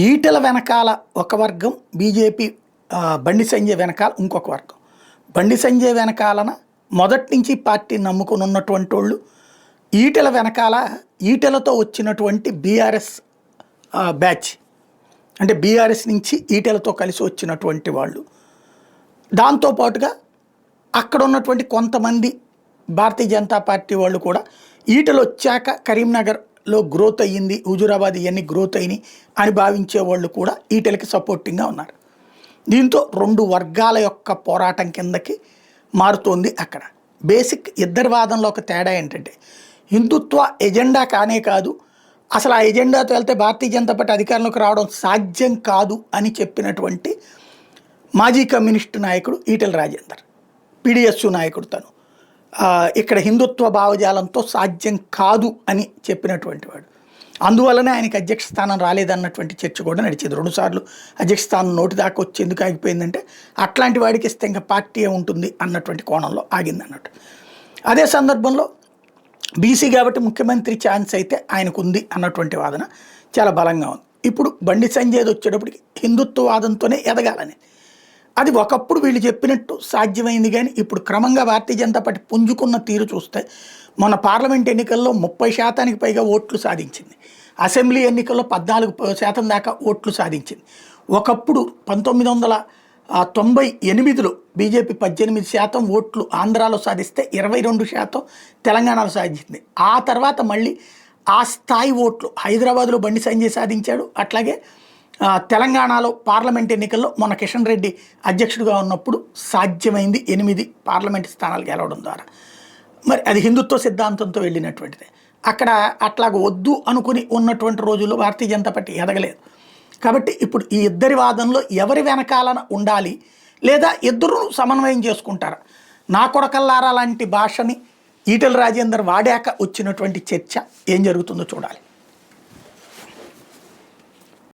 ఈటెల వెనకాల ఒక వర్గం, బీజేపీ బండి సంజయ్ వెనకాల ఇంకొక వర్గం. బండి సంజయ్ వెనకాలన మొదటి నుంచి పార్టీని నమ్ముకుని ఉన్నటువంటి వాళ్ళు, ఈటెల వెనకాల ఈటెలతో వచ్చినటువంటి బీఆర్ఎస్ బ్యాచ్, అంటే బీఆర్ఎస్ నుంచి ఈటెలతో కలిసి వచ్చినటువంటి వాళ్ళు. దాంతోపాటుగా అక్కడ ఉన్నటువంటి కొంతమంది భారతీయ జనతా పార్టీ వాళ్ళు కూడా ఈటెలు వచ్చాక కరీంనగర్లో గ్రోత్ అయ్యింది, హుజూరాబాద్ ఇవన్నీ గ్రోత్ అయినాయి అని భావించే వాళ్ళు కూడా ఈటెలకి సపోర్టింగ్గా ఉన్నారు. దీంతో రెండు వర్గాల యొక్క పోరాటం కిందకి మారుతోంది. అక్కడ బేసిక్ ఇద్దరి వాదనలో ఒక తేడా ఏంటంటే, హిందుత్వ ఎజెండా కానే కాదు, అసలు ఆ ఎజెండాతో వెళ్తే భారతీయ జనతా పార్టీ అధికారంలోకి రావడం సాధ్యం కాదు అని చెప్పినటువంటి మాజీ కమ్యూనిస్టు నాయకుడు ఈటెల రాజేందర్, పీడిఎస్యు నాయకుడు తను. ఇక్కడ హిందుత్వ భావజాలంతో సాధ్యం కాదు అని చెప్పినటువంటి వాడు. అందువల్లనే ఆయనకి అధ్యక్ష స్థానం రాలేదన్నటువంటి చర్చ కూడా నడిచింది. 2 సార్లు అధ్యక్ష స్థానం నోటి దాకా వచ్చి ఎందుకు ఆగిపోయిందంటే, అట్లాంటి వాడికి ఇస్తే ఇంకా పార్టీ ఉంటుంది అన్నటువంటి కోణంలో ఆగింది అన్నట్టు. అదే సందర్భంలో బీసీ కాబట్టి ముఖ్యమంత్రి ఛాన్స్ అయితే ఆయనకు ఉంది అన్నటువంటి వాదన చాలా బలంగా ఉంది. ఇప్పుడు బండి సంజయ్ వచ్చేటప్పటికి హిందుత్వవాదంతోనే ఎదగాలని, అది ఒకప్పుడు వీళ్ళు చెప్పినట్టు సాధ్యమైంది. కానీ ఇప్పుడు క్రమంగా భారతీయ జనతా పార్టీ పుంజుకున్న తీరు చూస్తే, మొన్న పార్లమెంట్ ఎన్నికల్లో 30% పైగా ఓట్లు సాధించింది, అసెంబ్లీ ఎన్నికల్లో 14% దాకా ఓట్లు సాధించింది. ఒకప్పుడు 1998లో బీజేపీ 18% ఓట్లు ఆంధ్రాలో సాధిస్తే 22% తెలంగాణలో సాధించింది. ఆ తర్వాత మళ్ళీ ఆ స్థాయి ఓట్లు హైదరాబాద్లో బండి సంజయ్ సాధించాడు. అట్లాగే తెలంగాణలో పార్లమెంట్ ఎన్నికల్లో మొన్న కిషన్ రెడ్డి అధ్యక్షుడిగా ఉన్నప్పుడు సాధ్యమైంది 8 పార్లమెంట్ స్థానాలు గెలవడం ద్వారా. మరి అది హిందుత్వ సిద్ధాంతంతో వెళ్ళినటువంటిదే. అక్కడ అట్లాగ వద్దు అనుకుని ఉన్నటువంటి రోజుల్లో భారతీయ జనతా పార్టీ ఎదగలేదు. కాబట్టి ఇప్పుడు ఈ ఇద్దరి వాదనలో ఎవరి వెనకాలన ఉండాలి, లేదా ఇద్దరు సమన్వయం చేసుకుంటారా? నా కొడకల్లారా లాంటి భాషని ఈటెల రాజేందర్ వాడాక వచ్చినటువంటి చర్చ ఏం జరుగుతుందో చూడాలి.